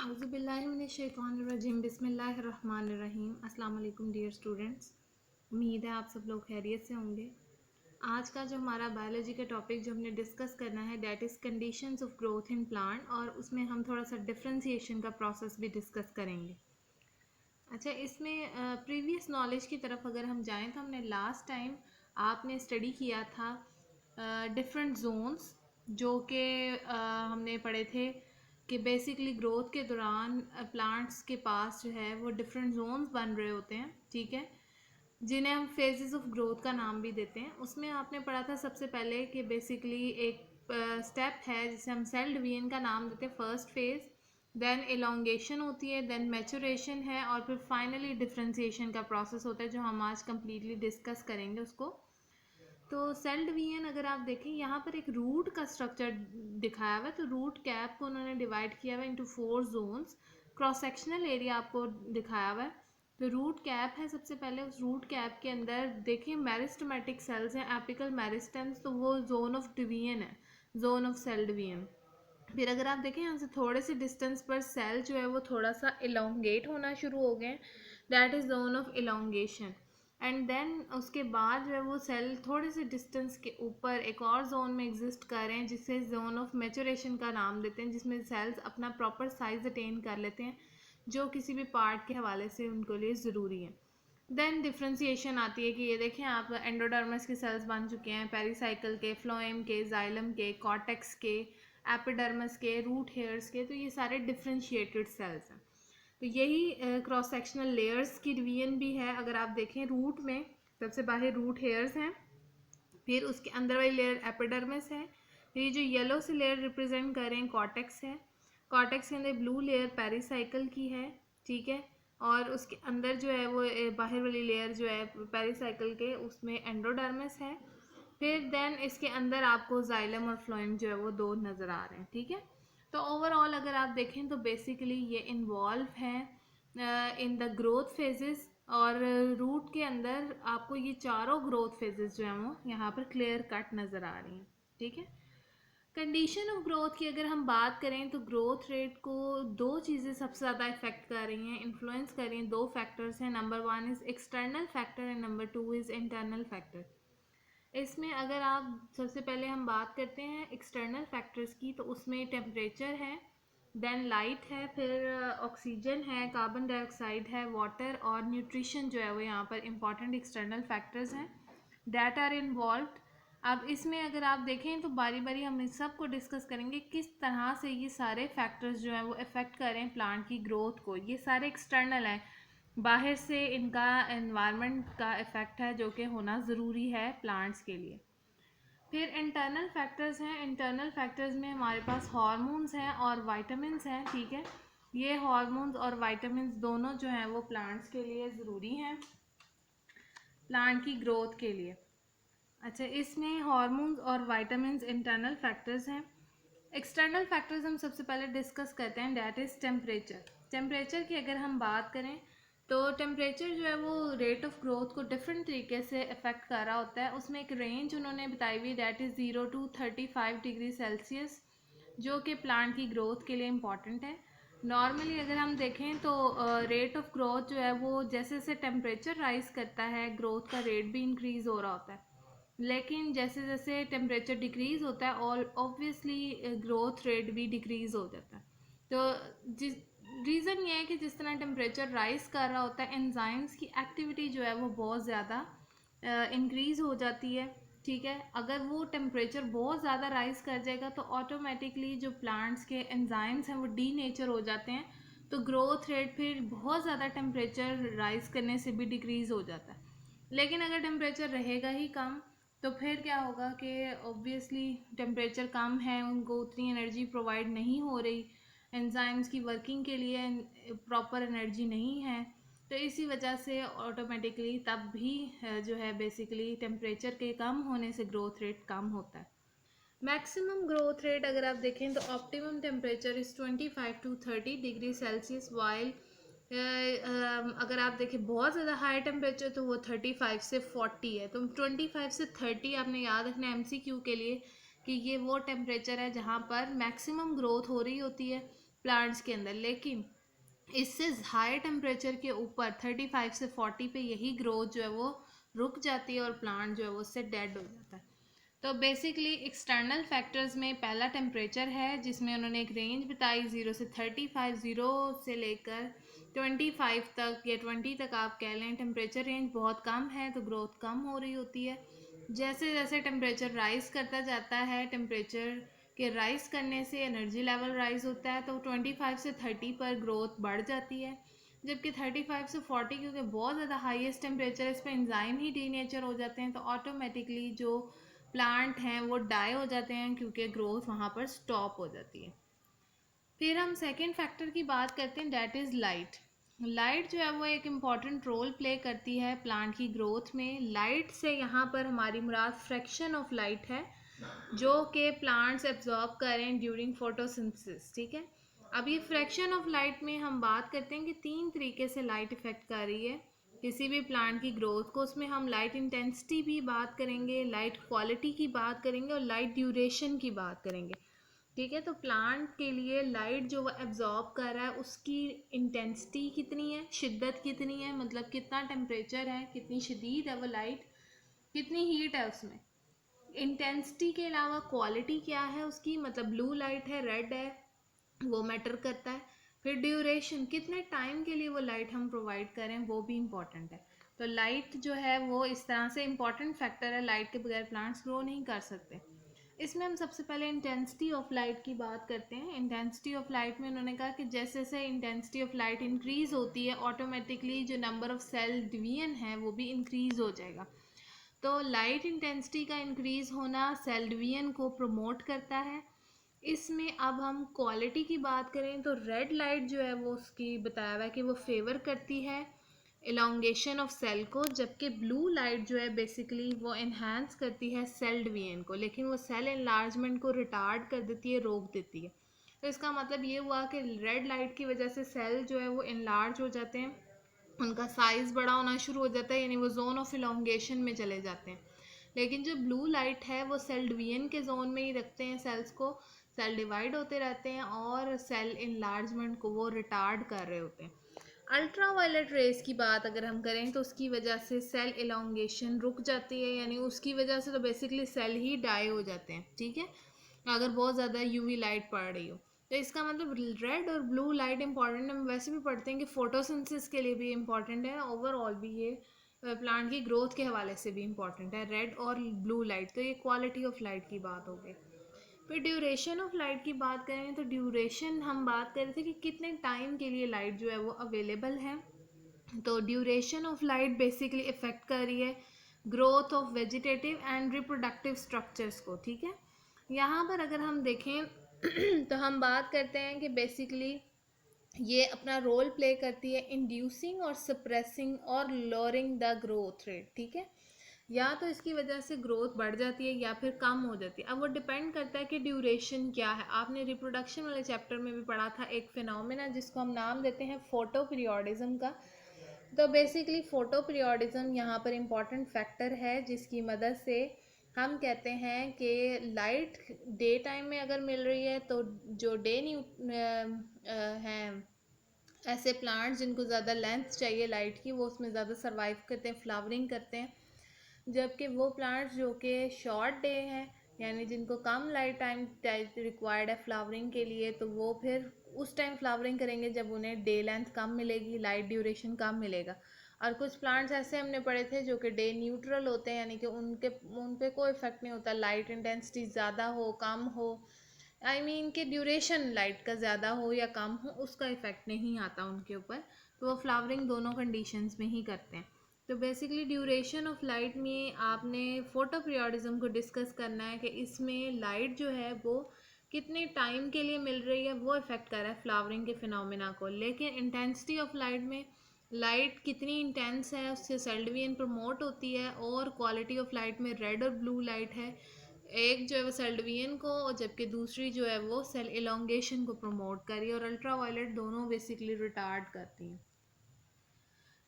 औज़ुबिल्लाहिमिनश्शैतानिर्रजीम बिस्मिल्लाहिर्रहमानिर्रहीम। अस्सलाम वालेकुम डियर स्टूडेंट्स, उम्मीद है आप सब लोग खैरियत से होंगे। आज का जो हमारा बायोलॉजी का टॉपिक जो हमने डिस्कस करना है that is conditions of growth in plant, और उसमें हम थोड़ा सा डिफरेंशिएशन का प्रोसेस भी डिस्कस करेंगे। अच्छा, इसमें प्रीवियस नॉलेज की तरफ अगर हम जाएँ तो हमने लास्ट टाइम आपने स्टडी किया था डिफरेंट जोन्स, जो कि हमने पढ़े थे कि बेसिकली ग्रोथ के दौरान प्लांट्स के पास जो है वो डिफरेंट जोन्स बन रहे होते हैं, ठीक है, जिन्हें हम फेजेस ऑफ ग्रोथ का नाम भी देते हैं। उसमें आपने पढ़ा था सबसे पहले कि बेसिकली एक स्टेप है जिसे हम सेल डिवीजन का नाम देते हैं, फर्स्ट फेज, देन एलोंगेशन होती है, देन मैचुरेशन है, और फिर फाइनली डिफरेंशिएशन का प्रोसेस होता है जो हम आज कम्प्लीटली डिस्कस करेंगे उसको। तो सेल डिवीजन अगर आप देखें, यहाँ पर एक रूट का स्ट्रक्चर दिखाया हुआ है, तो रूट कैप को उन्होंने डिवाइड किया हुआ है into 4 zones. Cross sectional area आपको दिखाया हुआ है। तो रूट कैप है सबसे पहले, उस रूट कैप के अंदर देखिए मेरिस्टेमेटिक सेल्स हैं, एपिकल मेरिस्टेम्स, तो वो जोन ऑफ डिवीजन है, जोन ऑफ सेल डिवीजन। फिर अगर आप देखें यहाँ से थोड़े से डिस्टेंस पर सेल जो है वो थोड़ा सा इलोंगेट होना शुरू हो गए, that is zone of elongation. And then उसके बाद जो है वो सेल थोड़े से डिस्टेंस के ऊपर एक और जोन में एग्जिस्ट कर रहे हैं जिसे जोन ऑफ मैचुरेशन का नाम देते हैं, जिसमें सेल्स अपना प्रॉपर साइज अटेन कर लेते हैं जो किसी भी पार्ट के हवाले से उनके लिए ज़रूरी है। देन डिफ्रेंसिएशन आती है कि ये देखें आप, एंडोडर्मिस के सेल्स बन चुके हैं, पेरिसाइकिल के, फ्लोएम के, जाइलम के, कॉर्टेक्स के, एपिडर्मिस के, रूट हेयर्स के, तो ये सारे डिफ्रेंशिएटेड सेल्स हैं। तो यही क्रॉस सेक्शनल लेयर्स की डिवीजन भी है। अगर आप देखें रूट में सबसे बाहर रूट हेयर्स हैं, फिर उसके अंदर वाली लेयर एपिडर्मिस है, फिर ये जो येलो से लेयर रिप्रेजेंट कर रहे हैं कॉर्टेक्स है, कॉर्टेक्स के अंदर ब्लू लेयर पेरिसाइकिल की है, ठीक है, और उसके अंदर जो है वो बाहर वाली लेयर जो है पेरिसाइकिल के उसमें एंडोडर्मिस है। फिर देन इसके अंदर आपको जाइलम और फ्लोएम जो है वो दो नज़र आ रहे हैं, ठीक है। तो ओवरऑल अगर आप देखें तो बेसिकली ये इन्वॉल्व है इन द ग्रोथ फेजेस, और रूट के अंदर आपको ये चारों ग्रोथ फेजेस जो हैं वो यहाँ पर क्लियर कट नज़र आ रही हैं, ठीक है। कंडीशन ऑफ ग्रोथ की अगर हम बात करें तो ग्रोथ रेट को दो चीज़ें सबसे ज़्यादा इफेक्ट कर रही हैं, इन्फ्लुएंस कर रही हैं, दो फैक्टर्स हैं। Number 1 is external factor and number 2 is internal factor. इसमें अगर आप सबसे पहले हम बात करते हैं एक्सटर्नल फैक्टर्स की, तो उसमें टेम्परेचर है, देन लाइट है, फिर ऑक्सीजन है, कार्बन डाइऑक्साइड है, वाटर और न्यूट्रिशन जो है वो यहाँ पर इंपॉर्टेंट एक्सटर्नल फैक्टर्स हैं दैट आर इन्वॉल्व्ड। अब इसमें अगर आप देखें तो बारी बारी हम इस सब को डिस्कस करेंगे किस तरह से ये सारे फैक्टर्स जो हैं वो इफ़ेक्ट कर रहे हैं प्लांट की ग्रोथ को। ये सारे एक्सटर्नल हैं, बाहर से इनका एनवायरनमेंट का इफ़ेक्ट है जो कि होना ज़रूरी है प्लांट्स के लिए। फिर इंटरनल फैक्टर्स हैं, इंटरनल फैक्टर्स में हमारे पास हार्मोन्स हैं और वाइटामिन्स हैं, ठीक है। ये हार्मोन्स और वाइटामिन्स दोनों जो हैं वो प्लांट्स के लिए ज़रूरी हैं, प्लांट की ग्रोथ के लिए। अच्छा, इसमें हार्मोन्स और वाइटामिन्स इंटरनल फैक्टर्स हैं। एक्सटर्नल फैक्टर्स हम सबसे पहले डिस्कस करते हैं, डैट इज़ टेम्परेचर। टेम्परेचर की अगर हम बात करें तो टेम्परेचर जो है वो रेट ऑफ ग्रोथ को डिफरेंट तरीके से अफेक्ट कर रहा होता है। उसमें एक रेंज उन्होंने बताई हुई, that is 0 to 35 degree Celsius, जो कि प्लांट की ग्रोथ के लिए इम्पॉर्टेंट है। नॉर्मली अगर हम देखें तो रेट ऑफ ग्रोथ जो है वो जैसे जैसे टेम्परेचर राइज करता है ग्रोथ का रेट भी इंक्रीज़ हो रहा होता है, लेकिन जैसे जैसे टेम्परेचर डिक्रीज़ होता है और ऑब्वियसली ग्रोथ रेट भी डिक्रीज़ हो जाता है। तो जिस रीज़न ये है कि जिस तरह टेम्परेचर राइज कर रहा होता है एंजाइम्स की एक्टिविटी जो है वो बहुत ज़्यादा इंक्रीज़ हो जाती है, ठीक है। अगर वो टेम्परेचर बहुत ज़्यादा राइज कर जाएगा तो ऑटोमेटिकली जो प्लांट्स के एंजाइम्स हैं वो डी नेचर हो जाते हैं, तो ग्रोथ रेट फिर बहुत ज़्यादा टेम्परेचर राइज करने से भी डिक्रीज़ हो जाता है। लेकिन अगर टेम्परेचर रहेगा ही कम तो फिर क्या होगा कि ऑब्वियसली टेम्परेचर कम है, उनको उतनी एनर्जी प्रोवाइड नहीं हो रही, एंजाइम्स की वर्किंग के लिए प्रॉपर एनर्जी नहीं है, तो इसी वजह से ऑटोमेटिकली तब भी जो है बेसिकली टेम्परेचर के कम होने से ग्रोथ रेट कम होता है। मैक्सिमम ग्रोथ रेट अगर आप देखें तो optimum temperature is 25 to 30 degree Celsius, while अगर आप देखें बहुत ज़्यादा हाई टेम्परेचर तो वो 35 से 40 है। तो 25 से 30 आपने याद रखना MCQ के लिए कि ये वो टेम्परेचर है जहाँ पर मैक्सिमम ग्रोथ हो रही होती है, प्लांट्स के अंदर, लेकिन इससे हाई टेम्परेचर के ऊपर 35 से 40 पे यही ग्रोथ जो है वो रुक जाती है और प्लांट जो है वो उससे डेड हो जाता है। तो बेसिकली एक्सटर्नल फैक्टर्स में पहला टेम्परेचर है, जिसमें उन्होंने एक रेंज बताई 0 से 35, 0 से लेकर 25 तक या 20 तक आप कह लें। टेम्परेचर रेंज बहुत कम है तो ग्रोथ कम हो रही होती है। जैसे जैसे टेम्परेचर राइज करता जाता है, टेम्परेचर के राइज करने से एनर्जी लेवल राइज होता है, तो 25 से 30 पर ग्रोथ बढ़ जाती है। जबकि 35 से 40 क्योंकि बहुत ज़्यादा हाईएस्ट टेम्परेचर, इस पर एंजाइम ही डीनेचर हो जाते हैं, तो ऑटोमेटिकली जो प्लांट हैं वो डाई हो जाते हैं क्योंकि ग्रोथ वहाँ पर स्टॉप हो जाती है। फिर हम सेकेंड फैक्टर की बात करते हैं, डैट इज़ लाइट। लाइट जो है वो एक इम्पॉर्टेंट रोल प्ले करती है प्लांट की ग्रोथ में। लाइट से यहाँ पर हमारी मुराद फ्रैक्शन ऑफ लाइट है जो कि प्लांट्स एब्जॉर्ब करें ड्यूरिंग फोटोसिंथेसिस, ठीक है। अब ये फ्रैक्शन ऑफ लाइट में हम बात करते हैं कि 3 तरीके से लाइट इफेक्ट कर रही है किसी भी प्लांट की ग्रोथ को। उसमें हम लाइट इंटेंसिटी भी बात करेंगे, लाइट क्वालिटी की बात करेंगे और लाइट ड्यूरेशन की बात करेंगे, ठीक है। तो प्लांट के लिए लाइट जो वो एब्जॉर्ब कर रहा है उसकी इंटेंसिटी कितनी है, शिद्दत कितनी है, मतलब कितना टेम्परेचर है, कितनी शदीद है वो लाइट, कितनी हीट है उसमें। इंटेंसिटी के अलावा क्वालिटी क्या है उसकी, मतलब ब्लू लाइट है, रेड है, वो मैटर करता है। फिर ड्यूरेशन, कितने टाइम के लिए वो लाइट हम प्रोवाइड करें, वो भी इम्पॉर्टेंट है। तो लाइट जो है वो इस तरह से इम्पॉर्टेंट फैक्टर है, लाइट के बगैर प्लांट्स ग्रो नहीं कर सकते। इसमें हम सबसे पहले इंटेंसिटी ऑफ लाइट की बात करते हैं। इंटेंसिटी ऑफ लाइट में उन्होंने कहा कि जैसे जैसे इंटेंसिटी ऑफ लाइट इंक्रीज़ होती है, ऑटोमेटिकली जो नंबर ऑफ सेल डिवीजन है वो भी इंक्रीज़ हो जाएगा। तो लाइट इंटेंसिटी का इंक्रीज़ होना सेल डिवीजन को प्रमोट करता है। इसमें अब हम क्वालिटी की बात करें तो रेड लाइट जो है वो उसकी बताया हुआ है कि वो फेवर करती है एलोंगेशन ऑफ सेल को, जबकि ब्लू लाइट जो है बेसिकली वो इन्हांस करती है सेल डिवीजन को, लेकिन वो सेल एनलार्जमेंट को रिटार्ड कर देती है, रोक देती है। तो इसका मतलब ये हुआ कि रेड लाइट की वजह से सेल जो है वो इनलार्ज हो जाते हैं, उनका साइज़ बड़ा होना शुरू हो जाता है, यानी वो जोन ऑफ इलोंगेशन में चले जाते हैं। लेकिन जो ब्लू लाइट है वो सेल डिवीजन के जोन में ही रखते हैं सेल्स को, सेल डिवाइड होते रहते हैं और सेल इनलार्जमेंट को वो रिटार्ड कर रहे होते हैं। अल्ट्रा वायलेट रेस की बात अगर हम करें तो उसकी वजह से सेल इलोंगेशन रुक जाती है, यानी उसकी वजह से तो बेसिकली सेल ही डाई हो जाते हैं, ठीक है, अगर बहुत ज़्यादा यूवी लाइट पड़ रही हो। तो इसका मतलब रेड और ब्लू लाइट इंपॉर्टेंट है। हम वैसे भी पढ़ते हैं कि फोटोसिंथेसिस के लिए भी इम्पॉर्टेंट है, ओवरऑल भी ये प्लांट की ग्रोथ के हवाले से भी इम्पॉर्टेंट है रेड और ब्लू लाइट। तो ये क्वालिटी ऑफ लाइट की बात हो गई। फिर ड्यूरेशन ऑफ लाइट की बात करें तो ड्यूरेशन हम बात कर रहे थे कि कितने टाइम के लिए लाइट जो है वो अवेलेबल है। तो duration of light basically effect कर रही है growth of vegetative and reproductive structures को, ठीक है। यहाँ पर अगर हम देखें तो हम बात करते हैं कि बेसिकली ये अपना रोल प्ले करती है इंड्यूसिंग और सप्रेसिंग और लोअरिंग द ग्रोथ रेट, ठीक है। या तो इसकी वजह से ग्रोथ बढ़ जाती है या फिर कम हो जाती है। अब वो डिपेंड करता है कि ड्यूरेशन क्या है। आपने रिप्रोडक्शन वाले चैप्टर में भी पढ़ा था एक फिनोमेना जिसको हम नाम देते हैं फोटो पीरियोडिज्म का। तो बेसिकली फोटो पीरियोडिज्म यहाँ पर इम्पॉर्टेंट फैक्टर है जिसकी मदद से हम कहते हैं कि लाइट डे टाइम में अगर मिल रही है तो जो डे हैं ऐसे प्लांट्स जिनको ज़्यादा लेंथ चाहिए लाइट की, वो उसमें ज़्यादा सर्वाइव करते हैं, फ्लावरिंग करते हैं। जबकि वो प्लांट्स जो कि शॉर्ट डे हैं, यानी जिनको कम लाइट टाइम रिक्वायर्ड है फ्लावरिंग के लिए, तो वो फिर उस टाइम फ्लावरिंग करेंगे जब उन्हें डे लेंथ कम मिलेगी, लाइट ड्यूरेशन कम मिलेगा। और कुछ प्लांट्स ऐसे हमने पढ़े थे जो कि डे न्यूट्रल होते हैं, यानी कि उन पे कोई इफेक्ट नहीं होता, लाइट इंटेंसिटी ज़्यादा हो कम हो, आई मीन कि ड्यूरेशन लाइट का ज़्यादा हो या कम हो उसका इफ़ेक्ट नहीं आता उनके ऊपर। तो वो फ्लावरिंग दोनों कंडीशंस में ही करते हैं। तो बेसिकली ड्यूरेशन ऑफ लाइट में आपने फोटो पीरियोडिज्म को डिस्कस करना है कि इसमें लाइट जो है वो कितने टाइम के लिए मिल रही है, वो इफ़ेक्ट कर रहा है फ्लावरिंग के फिनोमेना को। लेकिन इंटेंसिटी ऑफ लाइट में लाइट कितनी इंटेंस है उससे सेल डिवीजन प्रमोट होती है, और क्वालिटी ऑफ लाइट में रेड और ब्लू लाइट है, एक जो है वो सेल डिवीजन को और जबकि दूसरी जो है वो सेल इलोंगेशन को प्रमोट कर रही है, और अल्ट्रा वायलेट दोनों बेसिकली रिटार्ड करती हैं।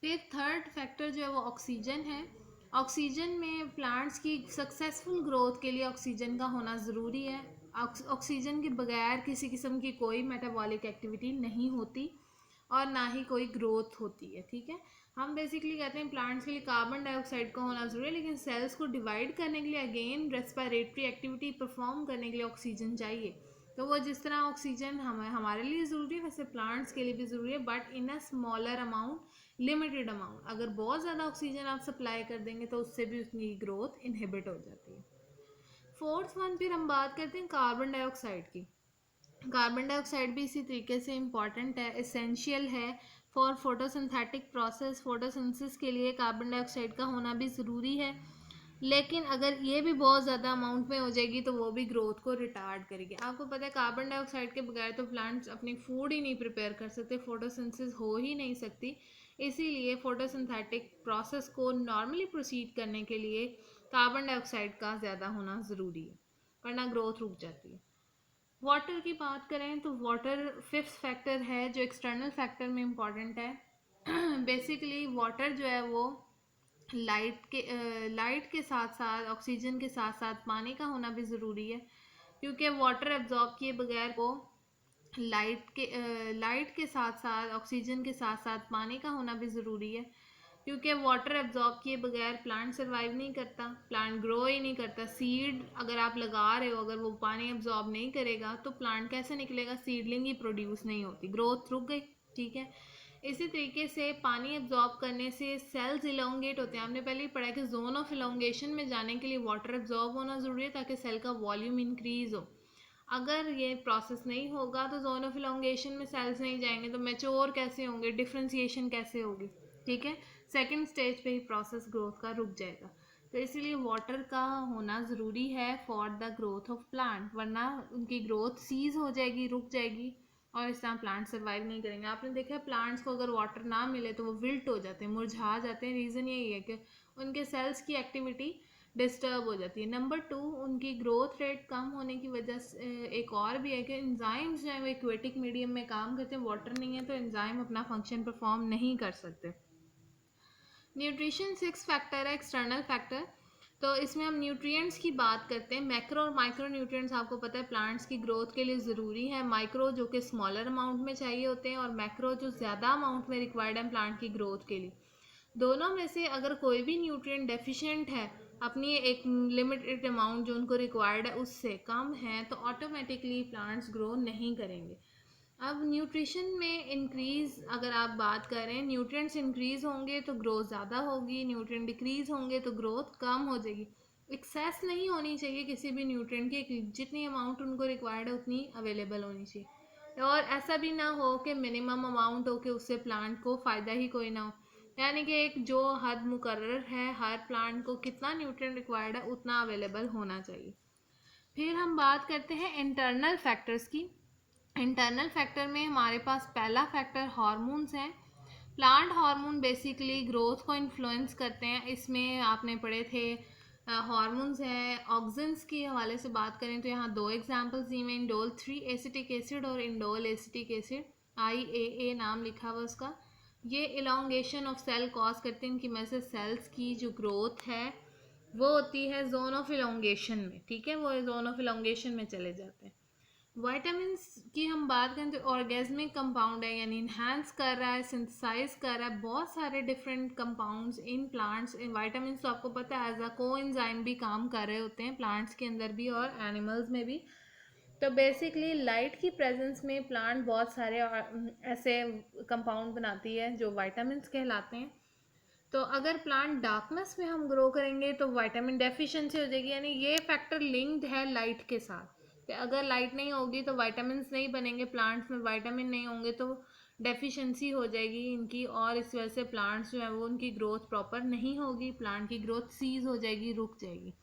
फिर थर्ड फैक्टर जो है वो ऑक्सीजन है। ऑक्सीजन में प्लांट्स की सक्सेसफुल ग्रोथ के लिए ऑक्सीजन का होना ज़रूरी है। ऑक्सीजन के बगैर किसी किस्म की कोई मेटाबॉलिक एक्टिविटी नहीं होती और ना ही कोई ग्रोथ होती है, ठीक है। हम बेसिकली कहते हैं प्लांट्स के लिए कार्बन डाइऑक्साइड का होना ज़रूरी है, लेकिन सेल्स को डिवाइड करने के लिए अगेन रेस्पिरेटरी एक्टिविटी परफॉर्म करने के लिए ऑक्सीजन चाहिए। तो वो जिस तरह ऑक्सीजन हमारे लिए ज़रूरी है वैसे प्लांट्स के लिए भी ज़रूरी है, but in a smaller amount, limited amount. अगर बहुत ज़्यादा ऑक्सीजन आप सप्लाई कर देंगे तो उससे भी उसकी ग्रोथ इनहिबिट हो जाती है। फोर्थ वन फिर हम बात करते हैं कार्बन डाइऑक्साइड की। कार्बन डाइऑक्साइड भी इसी तरीके से इम्पॉर्टेंट है, एसेंशियल है फॉर फोटोसिंथेटिक प्रोसेस। फोटोसिंथेसिस के लिए कार्बन डाइऑक्साइड का होना भी ज़रूरी है, लेकिन अगर ये भी बहुत ज़्यादा अमाउंट में हो जाएगी तो वो भी ग्रोथ को रिटार्ड करेगी। आपको पता है कार्बन डाइऑक्साइड के बगैर तो प्लांट्स अपनी फूड ही नहीं प्रिपेयर कर सकते, फोटोसिंथेसिस हो ही नहीं सकती। इसीलिए फोटोसिंथेटिक प्रोसेस को नॉर्मली प्रोसीड करने के लिए कार्बन डाइऑक्साइड का ज़्यादा होना ज़रूरी है, वरना ग्रोथ रुक जाती है। वाटर की बात करें तो वाटर फिफ्थ फैक्टर है जो एक्सटर्नल फैक्टर में इम्पॉर्टेंट है। बेसिकली वाटर जो है वो लाइट के साथ साथ ऑक्सीजन के साथ साथ पानी का होना भी ज़रूरी है, क्योंकि वाटर एब्जॉर्ब किए बगैर वो लाइट के साथ साथ ऑक्सीजन के साथ साथ पानी का होना भी ज़रूरी है, क्योंकि वाटर एब्जॉर्ब किए बगैर प्लांट सर्वाइव नहीं करता, प्लांट ग्रो ही नहीं करता। सीड अगर आप लगा रहे हो, अगर वो पानी एब्जॉर्ब नहीं करेगा तो प्लांट कैसे निकलेगा, सीडलिंग ही प्रोड्यूस नहीं होती, ग्रोथ रुक गई, ठीक है। इसी तरीके से पानी एब्जॉर्ब करने से सेल्स इलोंगेट होते हैं। आपने पहले ही पढ़ा कि जोन ऑफ इलोंगेशन में जाने के लिए वाटर एब्जॉर्ब होना ज़रूरी है ताकि सेल का वॉल्यूम इंक्रीज हो। अगर ये प्रोसेस नहीं होगा तो जोन ऑफ इलोंगेशन में सेल्स नहीं जाएंगे तो मैच्योर कैसे होंगे, डिफ्रेंसिएशन कैसे होगी, ठीक है। सेकंड स्टेज पे ही प्रोसेस ग्रोथ का रुक जाएगा। तो इसीलिए वाटर का होना ज़रूरी है for the growth of plant, वरना उनकी ग्रोथ सीज हो जाएगी, रुक जाएगी और इस तरह प्लांट सर्वाइव नहीं करेंगे। आपने देखा है प्लांट्स को अगर वाटर ना मिले तो वो विल्ट हो जाते हैं, मुरझा जाते हैं। रीज़न यही है कि उनके सेल्स की एक्टिविटी डिस्टर्ब हो जाती है। नंबर 2, उनकी ग्रोथ रेट कम होने की वजह से एक और भी है कि एंजाइम्स जो है वो एक्वेटिक मीडियम में काम करते हैं, वाटर नहीं है तो एंजाइम अपना फंक्शन परफॉर्म नहीं कर सकते। न्यूट्रिशन सिक्स फैक्टर है, एक्सटर्नल फैक्टर। तो इसमें हम न्यूट्रिएंट्स की बात करते हैं। मैक्रो और माइक्रो न्यूट्रिएंट्स आपको पता है प्लांट्स की ग्रोथ के लिए ज़रूरी है। माइक्रो जो कि स्मॉलर अमाउंट में चाहिए होते हैं और मैक्रो जो ज़्यादा अमाउंट में रिक्वायर्ड है प्लांट की ग्रोथ के लिए। दोनों में से अगर कोई भी न्यूट्रिएंट डेफिशिएंट है, अपनी एक लिमिटेड अमाउंट जो उनको रिक्वायर्ड है उससे कम है, तो ऑटोमेटिकली प्लांट्स ग्रो नहीं करेंगे। अब न्यूट्रिशन में इंक्रीज़ अगर आप बात करें, न्यूट्रिएंट्स इंक्रीज़ होंगे तो ग्रोथ ज़्यादा होगी, न्यूट्रिएंट डिक्रीज़ होंगे तो ग्रोथ कम हो जाएगी। एक्सेस नहीं होनी चाहिए किसी भी न्यूट्रिएंट की, जितनी अमाउंट उनको रिक्वायर्ड है उतनी अवेलेबल होनी चाहिए। और ऐसा भी ना हो कि मिनिमम अमाउंट हो कि उससे प्लांट को फ़ायदा ही कोई ना हो, यानी कि एक जो हद मुकर्रर है, हर प्लांट को कितना न्यूट्रिएंट रिक्वायर्ड है उतना अवेलेबल होना चाहिए। फिर हम बात करते हैं इंटरनल फैक्टर्स की। इंटरनल फैक्टर में हमारे पास पहला फैक्टर हार्मोन्स हैं। प्लांट हार्मोन बेसिकली ग्रोथ को इन्फ्लुएंस करते हैं। इसमें आपने पढ़े थे हार्मोन्स हैं। ऑक्सिन्स के हवाले से बात करें तो यहाँ दो एग्जांपल्स दी हुए, इंडोल 3 एसिटिक एसिड और इंडोल एसिटिक एसिड, IAA नाम लिखा हुआ उसका। ये इलोंगेशन ऑफ सेल कॉज करते हैं, इनकी वजह से सेल्स की जो ग्रोथ है वो होती है जोन ऑफ इलोंगेशन में, ठीक है, वो जोन ऑफ इलोंगेशन में चले जाते हैं। वाइटामिन की हम बात करें तो ऑर्गेजमिक कंपाउंड है, यानी इन्हांस कर रहा है, सिंथेसाइज कर रहा है बहुत सारे different compounds in plants. Vitamin तो आपको पता है एज अ कोएंजाइम भी काम कर रहे होते हैं प्लांट्स के अंदर भी और एनिमल्स में भी। तो बेसिकली लाइट की प्रेजेंस में प्लांट बहुत सारे ऐसे कंपाउंड बनाती है जो विटामिन कहलाते हैं। तो अगर प्लांट डार्कनेस में हम ग्रो करेंगे तो विटामिन डेफिशिएंसी हो जाएगी, यानी ये फैक्टर लिंक्ड है लाइट के साथ कि अगर लाइट नहीं होगी तो विटामिन नहीं बनेंगे, प्लांट्स में विटामिन नहीं होंगे तो डेफिशिएंसी हो जाएगी इनकी, और इस वजह से प्लांट्स जो है वो उनकी ग्रोथ प्रॉपर नहीं होगी, प्लांट की ग्रोथ सीज हो जाएगी, रुक जाएगी।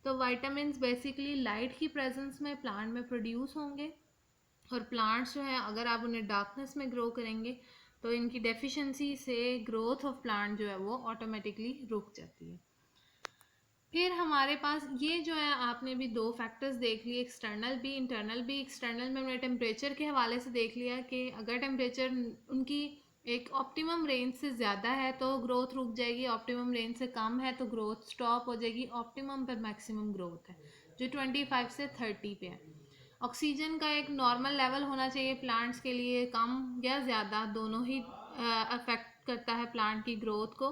तो विटामिन बेसिकली लाइट की प्रेजेंस में प्लांट में प्रोड्यूस होंगे, और प्लांट्स जो है अगर आप उन्हें डार्कनेस में ग्रो करेंगे तो इनकी डेफिशिएंसी से ग्रोथ ऑफ प्लांट जो है वो ऑटोमेटिकली रुक जाती है। फिर हमारे पास ये जो है आपने भी दो फैक्टर्स देख लिए, एक्सटर्नल भी इंटरनल भी। एक्सटर्नल में हमने टेम्परेचर के हवाले से देख लिया कि अगर टेम्परेचर उनकी एक ऑप्टिमम रेंज से ज़्यादा है तो ग्रोथ रुक जाएगी, ऑप्टिमम रेंज से कम है तो ग्रोथ स्टॉप हो जाएगी। ऑप्टिमम पर मैक्सिमम ग्रोथ है जो 25 से 30 पे है। ऑक्सीजन का एक नॉर्मल लेवल होना चाहिए प्लांट्स के लिए, कम या ज़्यादा दोनों ही अफेक्ट करता है प्लांट की ग्रोथ को।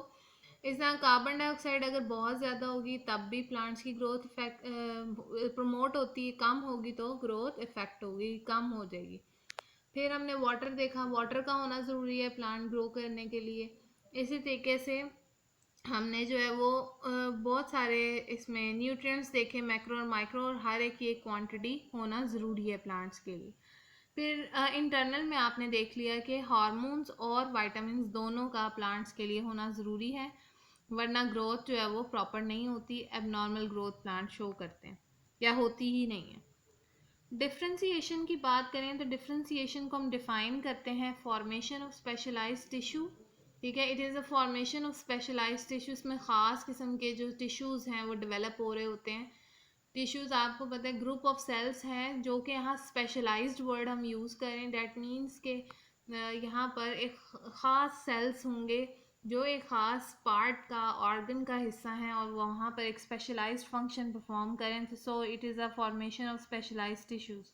इस तरह कार्बन डाइऑक्साइड अगर बहुत ज़्यादा होगी तब भी प्लांट्स की ग्रोथ इफेक्ट प्रमोट होती है, कम होगी तो ग्रोथ इफेक्ट होगी, कम हो जाएगी। फिर हमने वाटर देखा, वाटर का होना ज़रूरी है प्लांट ग्रो करने के लिए। इसी तरीके से हमने जो है वो बहुत सारे इसमें न्यूट्रिएंट्स देखे, मैक्रो और माइक्रो, और हर एक की एक क्वांटिटी होना ज़रूरी है प्लांट्स के लिए। फिर इंटरनल में आपने देख लिया कि हार्मोन्स और विटामिन्स दोनों का प्लांट्स के लिए होना ज़रूरी है, वरना ग्रोथ जो है वो प्रॉपर नहीं होती, एबनॉर्मल ग्रोथ प्लांट शो करते हैं या होती ही नहीं है। डिफ्रेंसिएशन की बात करें तो डिफ्रेंसिएशन को हम डिफाइन करते हैं फॉर्मेशन ऑफ स्पेशलाइज्ड टिश्यू। ठीक है, it is a formation of specialised tissue. इसमें ख़ास किस्म के जो टिश्यूज़ हैं वो डेवलप हो रहे होते हैं। टिश्यूज़ आपको पता है ग्रुप ऑफ सेल्स हैं, जो कि यहाँ स्पेशलाइज्ड वर्ड हम यूज़ करें, डैट मीन्स के यहाँ पर एक ख़ास सेल्स होंगे जो एक ख़ास पार्ट का ऑर्गन का हिस्सा हैं और वहाँ पर एक स्पेशलाइज्ड फंक्शन परफॉर्म करें, so it is a formation of specialised tissues.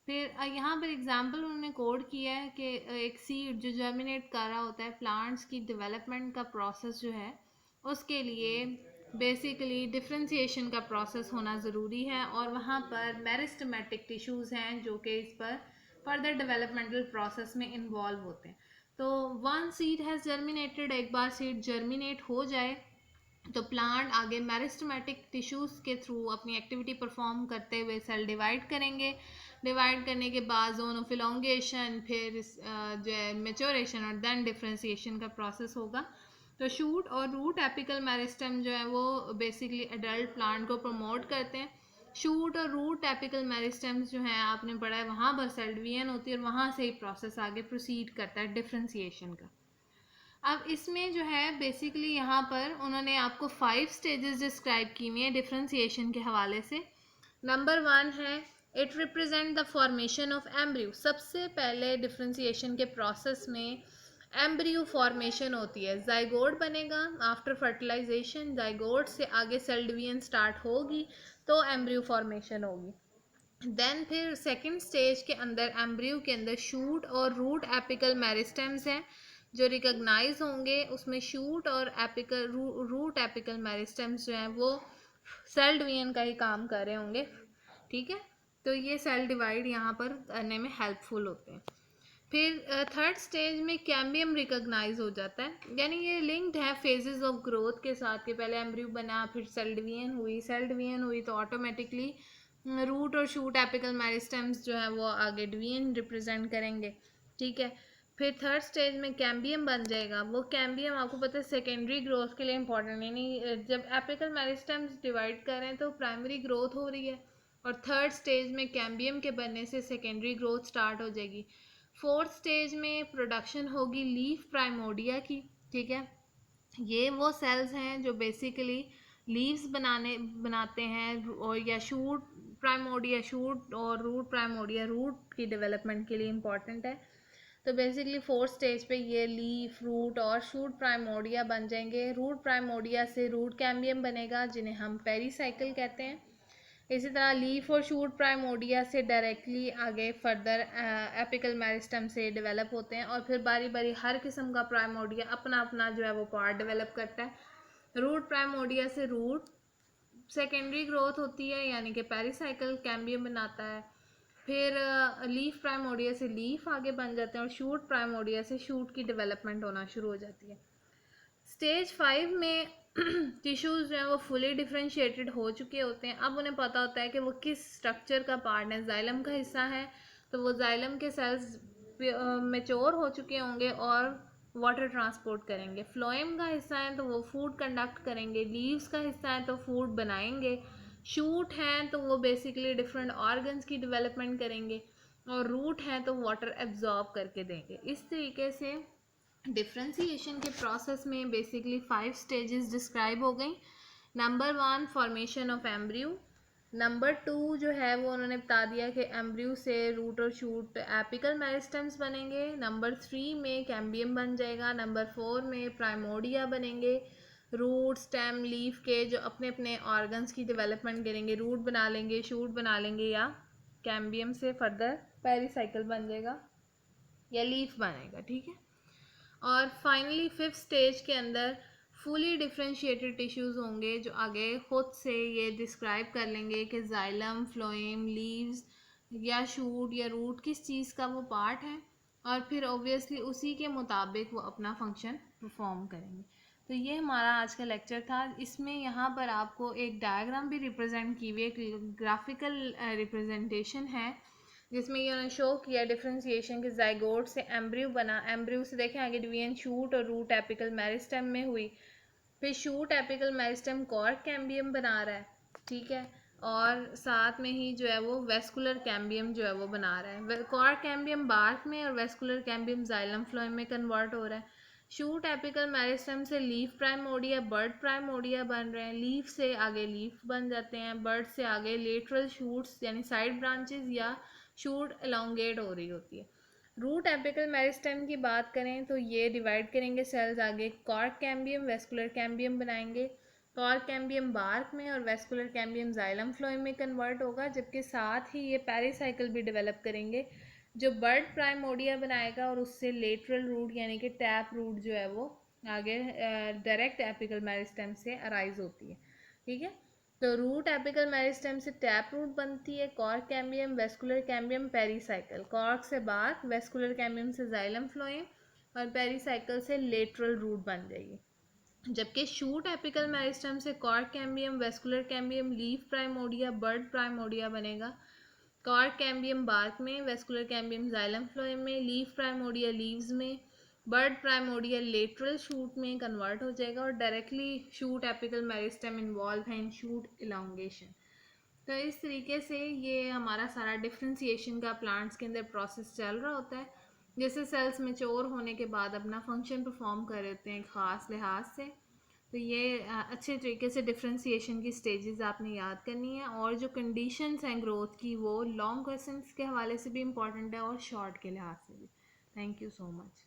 फिर यहाँ पर एग्जांपल उन्होंने कोड किया है कि एक सीड जो जर्मिनेट कर रहा होता है, प्लांट्स की डेवलपमेंट का प्रोसेस जो है उसके लिए बेसिकली डिफ्रेंसिएशन का प्रोसेस होना ज़रूरी है, और वहाँ पर मेरिस्टेमेटिक टिश्यूज़ हैं जो कि इस पर फर्दर डेवलपमेंटल प्रोसेस में इन्वॉल्व होते हैं। तो वन सीड हैज़ जर्मिनेटेड, एक बार सीड जर्मिनेट हो जाए तो प्लांट आगे मेरिस्टेमेटिक टिश्यूज़ के थ्रू अपनी एक्टिविटी परफॉर्म करते हुए सेल डिवाइड करेंगे। डिवाइड करने के बाद जोन ऑफ इलोंगेशन, फिर जो है मेच्योरेशन और देन डिफ्रेंसिएशन का प्रोसेस होगा। तो शूट और रूट एपिकल मेरिस्टेम जो है वो बेसिकली एडल्ट प्लांट को प्रमोट करते हैं। शूट और रूट एपिकल मेरिस्टेम्स जो हैं आपने पढ़ा है, वहाँ पर सेल डिवीजन होती है और वहाँ से ही प्रोसेस आगे प्रोसीड करता है डिफ्रेंसिएशन का। अब इसमें जो है बेसिकली यहाँ पर उन्होंने आपको 5 स्टेजेस डिस्क्राइब की हुई है डिफ्रेंसिएशन के हवाले से। नंबर 1 है it represent the formation of embryo. सबसे पहले डिफ्रेंसिएशन के प्रोसेस में एम्ब्रियो फॉर्मेशन होती है, जाइगोट बनेगा आफ्टर फर्टिलाइजेशन, जाइगोट से आगे सेल डिवीजन स्टार्ट होगी तो एम्ब्रियो फॉर्मेशन होगी। देन फिर सेकंड स्टेज के अंदर एम्ब्रियो के अंदर शूट और रूट एपिकल मेरिस्टेम्स हैं जो रिकॉग्नाइज होंगे, उसमें शूट और एपिकल रूट एपिकल मेरिस्टेम्स जो हैं वो सेल डिवीजन का ही काम कर रहे होंगे। ठीक है, तो ये सेल डिवाइड यहाँ पर करने में हेल्पफुल होते हैं। फिर थर्ड स्टेज में कैम्बियम रिकॉग्नाइज हो जाता है, यानी ये लिंक्ड है फेजेस ऑफ ग्रोथ के साथ, के पहले एम्ब्रियो बना, फिर सेल डिवीजन हुई, सेल डिवीजन हुई तो ऑटोमेटिकली रूट और शूट एपिकल मेरिस्टेम्स जो है वो आगे डिवीजन रिप्रेजेंट करेंगे। ठीक है, फिर थर्ड स्टेज में कैम्बियम बन जाएगा। वो कैम्बियम आपको पता है सेकेंडरी ग्रोथ के लिए इंपॉर्टेंट है, यानी जब एपिकल मेरिस्टेम्स डिवाइड करें तो प्राइमरी ग्रोथ हो रही है, और थर्ड स्टेज में कैम्बियम के बनने से सेकेंडरी ग्रोथ स्टार्ट हो जाएगी। फोर्थ स्टेज में प्रोडक्शन होगी लीफ प्राइमोडिया की। ठीक है, ये वो सेल्स हैं जो बेसिकली लीव्स बनाते हैं, और या शूट प्राइमोडिया, शूट और रूट प्राइमोडिया रूट की डेवलपमेंट के लिए इम्पॉर्टेंट है। तो बेसिकली फोर्थ स्टेज पे ये लीफ, रूट और शूट प्राइमोडिया बन जाएंगे। रूट प्राइमोडिया से रूट कैम्बियम बनेगा जिन्हें हम पेरीसाइकिल कहते हैं। इसी तरह लीफ और शूट प्राइमोडिया से डायरेक्टली आगे फर्दर एपिकल मेरिस्टेम से डेवलप होते हैं, और फिर बारी बारी हर किस्म का प्राइमोडिया अपना अपना जो है वो पार्ट डेवलप करता है। रूट प्राइमोडिया से रूट सेकेंडरी ग्रोथ होती है, यानी कि पेरीसाइकिल कैम्बियम बनाता है। फिर लीफ प्राइमोडिया से लीफ आगे बन जाते हैं, और शूट प्राइमोडिया से शूट की डेवलपमेंट होना शुरू हो जाती है। स्टेज 5 में टिश्यूज़ जो हैं वो फुली डिफ्रेंशिएटेड हो चुके होते हैं। अब उन्हें पता होता है कि वो किस स्ट्रक्चर का पार्ट है, जाइलम का हिस्सा है तो वो जाइलम के सेल्स मेच्योर हो चुके होंगे और वाटर ट्रांसपोर्ट करेंगे। फ्लोएम का हिस्सा है तो वो फूड कंडक्ट करेंगे। लीव्स का हिस्सा है तो फूड बनाएंगे। शूट हैं तो वो बेसिकली डिफरेंट ऑर्गन्स की डेवलपमेंट करेंगे, और रूट हैं तो वाटर एब्जॉर्ब करके देंगे। इस तरीके से डिफ्रेंसिएशन के प्रोसेस में बेसिकली 5 स्टेजेस डिस्क्राइब हो गई। Number 1 formation of embryo. Number 2 जो है वो उन्होंने बता दिया कि एम्ब्रियो से रूट और शूट एपिकल मेरिस्टेम्स बनेंगे। नंबर 3 में कैम्बियम बन जाएगा। नंबर 4 में प्राइमोडिया बनेंगे, रूट स्टेम लीफ के जो अपने अपने ऑर्गन्स की डेवलपमेंट करेंगे, रूट बना लेंगे, शूट बना लेंगे या कैम्बियम से फर्दर पेरिसाइकिल बन जाएगा या लीफ बनेगा, ठीक है। और फाइनली फिफ्थ स्टेज के अंदर फुली डिफ्रेंशिएटेड टिश्यूज़ होंगे जो आगे खुद से ये डिस्क्राइब कर लेंगे कि जाइलम, फ्लोएम, लीव्स या शूट या रूट किस चीज़ का वो पार्ट है, और फिर ऑब्वियसली उसी के मुताबिक वो अपना फंक्शन परफॉर्म करेंगे। तो ये हमारा आज का लेक्चर था। इसमें यहाँ पर आपको एक डायग्राम भी रिप्रेजेंट की हुई, एक ग्राफिकल रिप्रेजेंटेशन है जिसमें ये उन्होंने शो किया डिफ्रेंसिएशन के जाइगोट से एम्ब्रियो बना, एम्ब्रियो से देखें आगे डिवीजन शूट और रूट एपिकल मेरिस्टेम में हुई, फिर shoot apical meristem cork cambium बना रहा है, ठीक है, और साथ में ही जो है वो वेस्कुलर कैम्बियम जो है वो बना रहा है। कॉर्क कैम्बियम बार्क में और वेस्कुलर कैम्बियम जाइलम फ्लोएम में कन्वर्ट हो रहा है। शूट एपिकल मेरिस्टेम से लीफ प्राइमोडिया, बर्ड प्राइमोडिया बन रहे हैं, लीफ से आगे लीफ बन जाते हैं, बर्ड से आगे लेटरल शूट्स यानी साइड ब्रांचेस या शूट एलोंगेट हो रही होती है। रूट एपिकल मेरिस्टेम की बात करें तो ये डिवाइड करेंगे सेल्स आगे, कॉर्क कैम्बियम, वेस्कुलर कैम्बियम बनाएंगे, कॉर्क कैम्बियम बार्क में और वेस्कुलर कैम्बियम जाइलम फ्लोएम में कन्वर्ट होगा, जबकि साथ ही ये पेरिसाइकिल भी डेवलप करेंगे जो बर्ड प्राइमोडिया बनाएगा और उससे लेटरल रूट यानी कि टैप रूट जो है वो आगे डायरेक्ट एपिकल मेरिस्टेम से अराइज होती है, ठीक है। तो रूट एपिकल मेरिस्टेम से टैप रूट बनती है, cork cambium, vascular cambium, pericycle, cork से बार्क, वेस्कुलर कैम्बियम से जाइलम फ्लोएम और पेरिसाइकिल से लेटरल रूट बन जाएगी। जबकि शूट एपिकल मेरिस्टेम से cork cambium, vascular cambium, leaf primordia, bird primordia बनेगा, कॉर्क कैम्बियम बार्क में, वेस्कुलर कैम्बियम जाइलम फ्लोएम में, लीफ प्राइमोडिया लीव्स में, बर्ड प्राइमोडिया लेटरल शूट में कन्वर्ट हो जाएगा और directly shoot apical meristem involve है इन शूट इलांगेशन। तो इस तरीके से ये हमारा सारा डिफ्रेंसिएशन का प्लांट्स के अंदर प्रोसेस चल रहा होता है, जैसे सेल्स मेच्योर होने के बाद अपना फंक्शन परफॉर्म कर रहे होते हैं एक ख़ास लिहाज से। तो ये अच्छे तरीके से डिफ्रेंसिएशन की स्टेजेस आपने याद करनी है, और जो कंडीशंस हैं ग्रोथ की वो लॉन्ग क्वेश्चंस के हवाले से भी इम्पॉर्टेंट है और शॉर्ट के लिहाज से भी। Thank you so much.